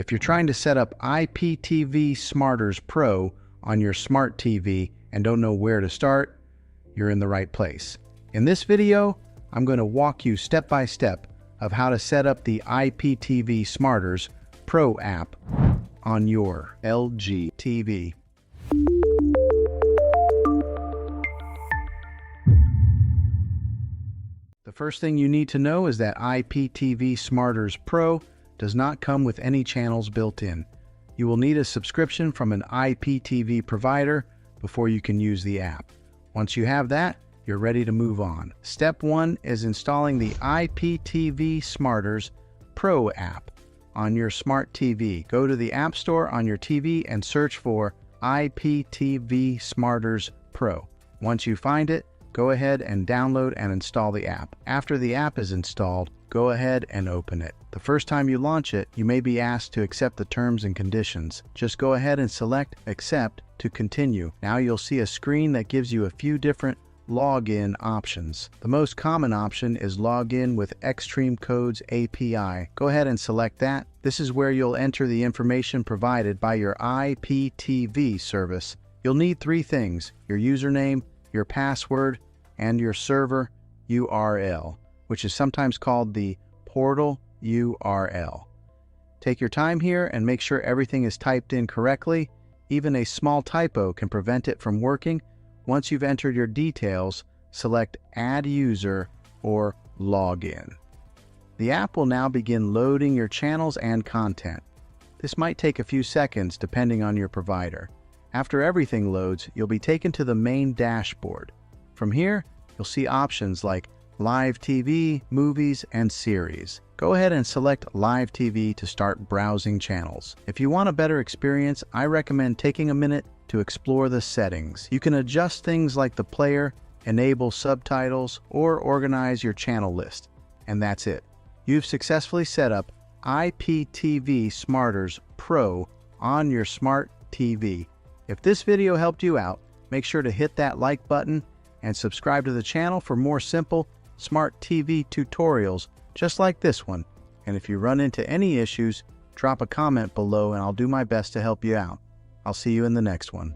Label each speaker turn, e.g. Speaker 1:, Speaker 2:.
Speaker 1: If you're trying to set up IPTV Smarters Pro on your smart TV and don't know where to start, you're in the right place. In this video, I'm going to walk you step by step of how to set up the IPTV Smarters Pro app on your LG TV. The first thing you need to know is that IPTV Smarters Pro does not come with any channels built in. You will need a subscription from an IPTV provider before you can use the app. Once you have that, you're ready to move on. Step 1 is installing the IPTV Smarters Pro app on your smart TV. Go to the App Store on your TV and search for IPTV Smarters Pro. Once you find it, go ahead and download and install the app. After the app is installed, go ahead and open it. The first time you launch it, you may be asked to accept the terms and conditions. Just go ahead and select Accept to continue. Now you'll see a screen that gives you a few different login options. The most common option is Login with Xtream Codes API. Go ahead and select that. This is where you'll enter the information provided by your IPTV service. You'll need 3 things: your username, your password, and your server URL, which is sometimes called the portal URL. Take your time here and make sure everything is typed in correctly. Even a small typo can prevent it from working. Once you've entered your details, select Add User or Login. The app will now begin loading your channels and content. This might take a few seconds depending on your provider. After everything loads, you'll be taken to the main dashboard. From here, you'll see options like Live TV, Movies, and Series. Go ahead and select Live TV to start browsing channels. If you want a better experience, I recommend taking a minute to explore the settings. You can adjust things like the player, enable subtitles, or organize your channel list. And that's it. You've successfully set up IPTV Smarters Pro on your smart TV. If this video helped you out, make sure to hit that like button and subscribe to the channel for more simple smart TV tutorials just like this one. And if you run into any issues, drop a comment below and I'll do my best to help you out. I'll see you in the next one.